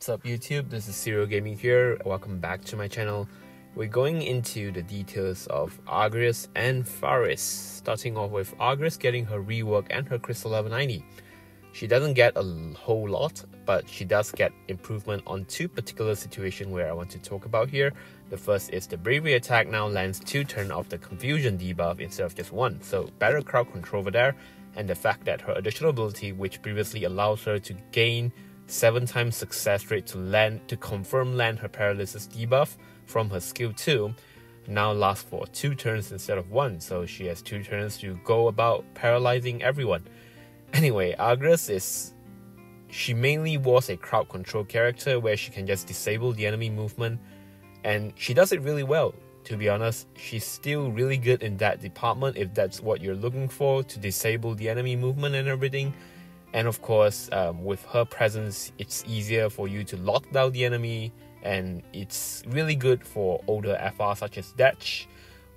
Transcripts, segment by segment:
What's up YouTube, this is Serial Gaming here, welcome back to my channel. We're going into the details of Agrias and Faris, starting off with Agrias getting her rework and her crystal level 90. She doesn't get a whole lot, but she does get improvement on two particular situations where I want to talk about here. The first is the bravery attack now lands 2 turns of the confusion debuff instead of just 1, so better crowd control over there, and the fact that her additional ability, which previously allows her to gain 7 times success rate to confirm land her paralysis debuff from her skill 2, now lasts for 2 turns instead of 1, so she has 2 turns to go about paralyzing everyone. Anyway, Agrias she mainly was a crowd control character where she can just disable the enemy movement, and she does it really well. To be honest, she's still really good in that department if that's what you're looking for, to disable the enemy movement and everything. And of course, with her presence, it's easier for you to lock down the enemy, and it's really good for older FR such as Detch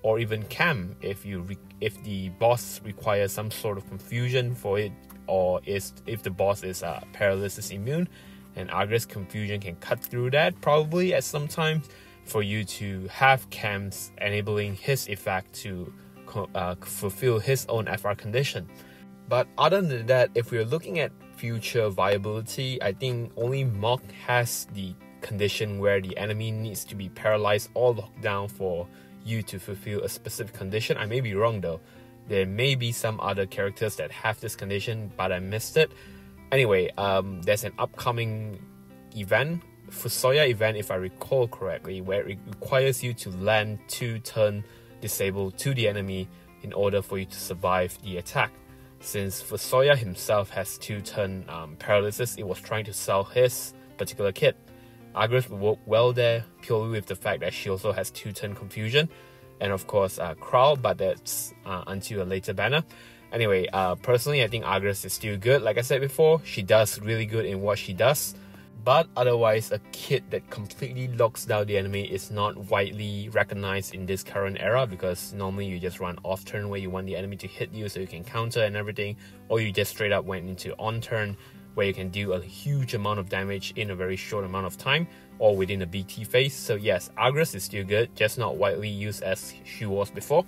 or even Cam if the boss requires some sort of confusion for it, or if the boss is paralysis immune, and Agrias confusion can cut through that probably at some times for you to have Cam's enabling his effect to fulfill his own FR condition. But other than that, if we're looking at future viability, I think only Mok has the condition where the enemy needs to be paralyzed or locked down for you to fulfill a specific condition. I may be wrong though. There may be some other characters that have this condition, but I missed it. Anyway, there's an upcoming event, Fusoya event if I recall correctly, where it requires you to land 2 turn disabled to the enemy in order for you to survive the attack. Since Fusoya himself has 2 turn paralysis, it was trying to sell his particular kit. Agrias will work well there, purely with the fact that she also has 2 turn confusion, and of course crowd, but that's until a later banner. Anyway, personally I think Agrias is still good. Like I said before, she does really good in what she does, but otherwise a kit that completely locks down the enemy is not widely recognized in this current era, because normally you just run off turn where you want the enemy to hit you so you can counter and everything, or you just straight up went into on turn where you can do a huge amount of damage in a very short amount of time or within a BT phase. So yes, Agrias is still good, just not widely used as she was before.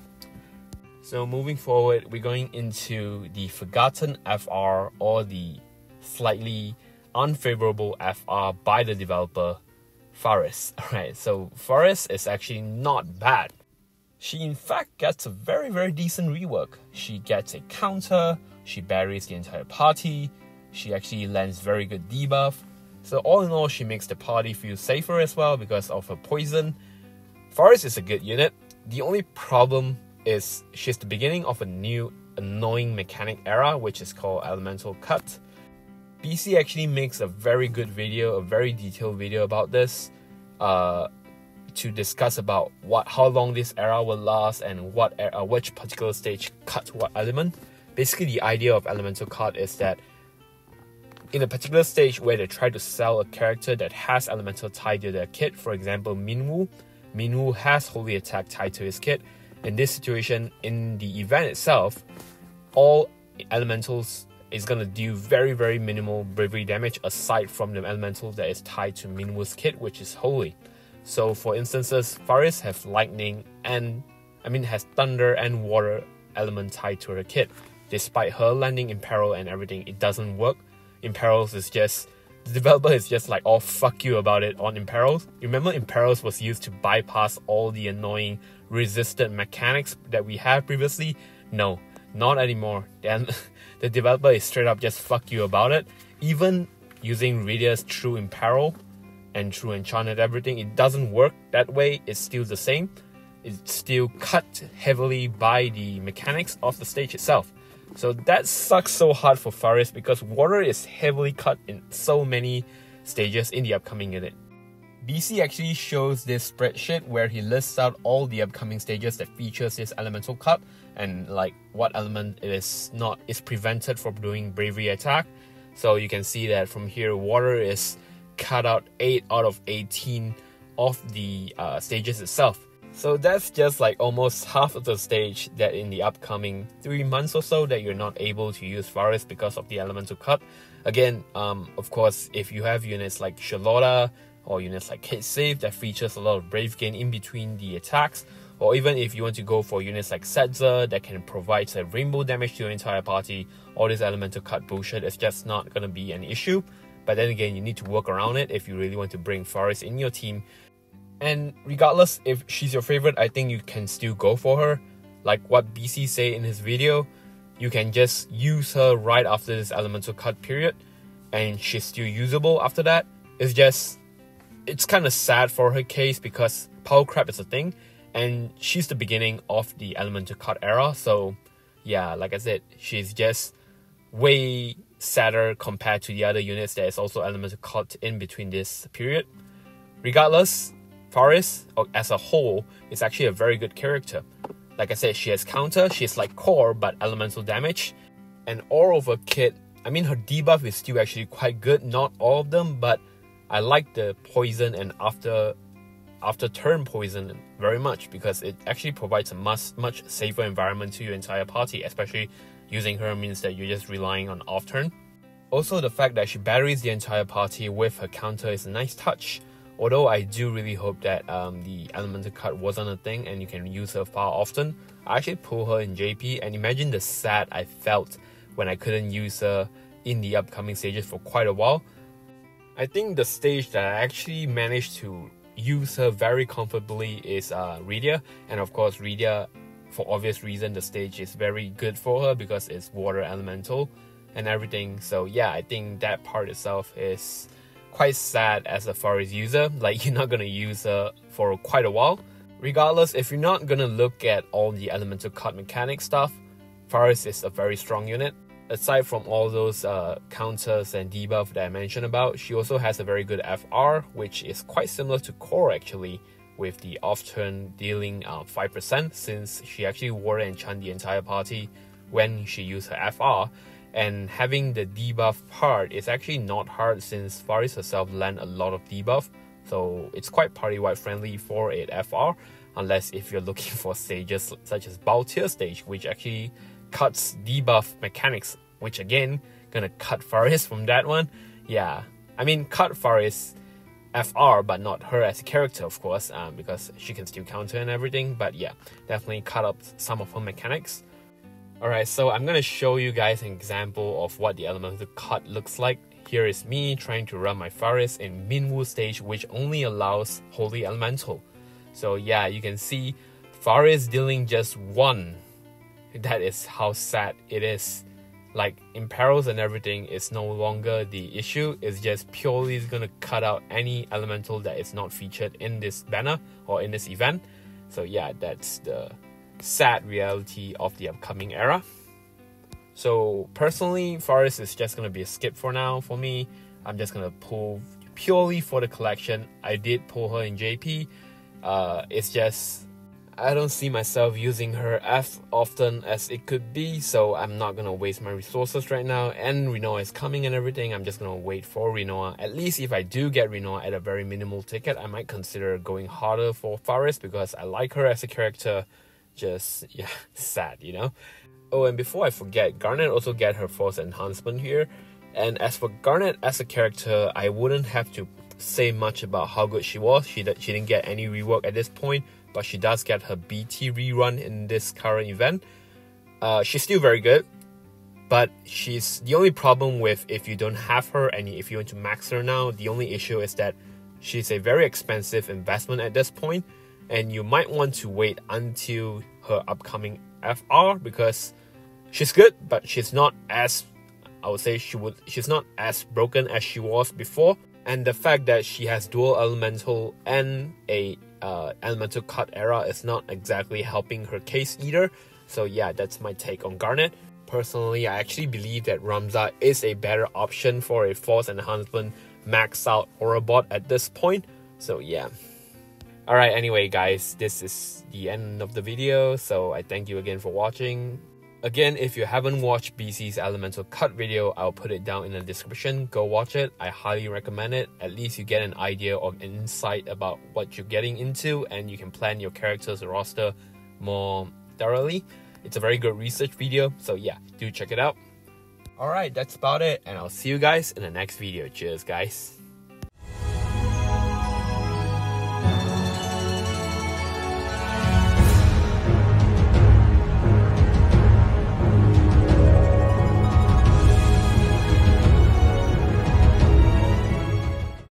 So moving forward, we're going into the forgotten FR, or the slightly unfavorable FR by the developer, Faris. Alright, so Faris is actually not bad. She in fact gets a very decent rework. She gets a counter, she buries the entire party, she actually lands very good debuff. So all in all, she makes the party feel safer as well because of her poison. Faris is a good unit. The only problem is she's the beginning of a new annoying mechanic era, which is called Elemental Cut. BC actually makes a very good video, a very detailed video about this, to discuss about how long this era will last and which particular stage cuts what element. Basically, the idea of Elemental Cut is that in a particular stage where they try to sell a character that has elemental tied to their kit, for example Minwoo has holy attack tied to his kit. In this situation, in the event itself, all elementals is going to do very minimal bravery damage aside from the elemental that is tied to Minwoo's kit, which is holy. So for instances, Faris has lightning has thunder and water element tied to her kit. Despite her landing in peril and everything, it doesn't work. Imperils is just, the developer is just like, oh fuck you about it on Imperils. Remember, Imperils was used to bypass all the annoying resistant mechanics that we had previously? No, not anymore. Then the developer is straight up just fuck you about it. Even using Radius through Imperil and through Enchant and everything, it doesn't work that way. It's still the same. It's still cut heavily by the mechanics of the stage itself. So that sucks so hard for Faris because water is heavily cut in so many stages in the upcoming unit. BC actually shows this spreadsheet where he lists out all the upcoming stages that features this elemental cut, and like what element is prevented from doing bravery attack. So you can see that from here, water is cut out 8 out of 18 of the stages itself. So that's just like almost half of the stage that in the upcoming 3 months or so that you're not able to use Faris because of the elemental cut. Again, of course, if you have units like Charlotta or units like Kate Save that features a lot of Brave Gain in between the attacks, or even if you want to go for units like Setzer that can provide a rainbow damage to your entire party, all this elemental cut bullshit is just not going to be an issue. But then again, you need to work around it if you really want to bring Faris in your team. And regardless if she's your favorite, I think you can still go for her. Like what BC said in his video, you can just use her right after this elemental cut period, and she's still usable after that. It's kind of sad for her case because power crap is a thing, and she's the beginning of the elemental cut era. So yeah, like I said, she's just way sadder compared to the other units that is also elemental cut in between this period. Regardless, Faris as a whole is actually a very good character. Like I said, she has counter, she's like core but elemental damage, and all over kit. I mean, her debuff is still actually quite good, not all of them, but I like the poison and after turn poison very much because it actually provides a much safer environment to your entire party, especially using her means that you're just relying on off turn. Also, the fact that she batteries the entire party with her counter is a nice touch. Although I do really hope that the elemental cut wasn't a thing and you can use her far often. I actually pull her in JP, and imagine the sad I felt when I couldn't use her in the upcoming stages for quite a while. I think the stage that I actually managed to use her very comfortably is Rydia, and of course Rydia, for obvious reason, the stage is very good for her because it's water elemental and everything. So yeah, I think that part itself is quite sad as a Faris user. Like, you're not gonna use her for quite a while. Regardless, if you're not gonna look at all the elemental cut mechanic stuff, Faris is a very strong unit. Aside from all those counters and debuff that I mentioned about, she also has a very good FR, which is quite similar to Core actually, with the off-turn dealing 5%, since she actually water enchant the entire party when she used her FR. And having the debuff part is actually not hard since Faris herself land a lot of debuff, so it's quite party-wide friendly for a FR, unless if you're looking for stages such as Baltier stage, which actually cuts debuff mechanics, which again, gonna cut Faris from that one. Yeah, I mean cut Faris FR, but not her as a character, of course, because she can still counter and everything, but yeah, definitely cut up some of her mechanics. Alright, so I'm gonna show you guys an example of what the elemental cut looks like. Here is me trying to run my Faris in Minwu stage, which only allows Holy Elemental. So yeah, you can see Faris dealing just 1. That is how sad it is. Like, imperils and everything is no longer the issue. It's just purely gonna cut out any elemental that is not featured in this banner or in this event. So yeah, that's the sad reality of the upcoming era. So personally, Faris is just gonna be a skip for now for me. I'm just gonna pull purely for the collection. I did pull her in JP. It's just I don't see myself using her as often as it could be, so I'm not gonna waste my resources right now. And Renoa is coming and everything. I'm just gonna wait for Renoa. At least if I do get Renoa at a very minimal ticket, I might consider going harder for Faris because I like her as a character. Just, yeah, sad, you know? Oh, and before I forget, Garnet also get her force enhancement here. And as for Garnet as a character, I wouldn't have to say much about how good she was. She didn't get any rework at this point, but she does get her BT rerun in this current event. She's still very good, but she's the only problem with if you don't have her and if you want to max her now, the only issue is that she's a very expensive investment at this point, and you might want to wait until her upcoming FR because she's good, but she's not as, I would say she's not as broken as she was before. And the fact that she has dual elemental and a elemental cut era is not exactly helping her case either. So yeah, that's my take on Garnet. Personally, I actually believe that Ramza is a better option for a force enhancement max out Aura bot at this point. So yeah. Alright, anyway guys, this is the end of the video, so I thank you again for watching. Again, if you haven't watched BC's elemental cut video, I'll put it down in the description. Go watch it. I highly recommend it. At least you get an idea or an insight about what you're getting into, and you can plan your character's roster more thoroughly. It's a very good research video, so yeah, do check it out. Alright, that's about it, and I'll see you guys in the next video. Cheers, guys.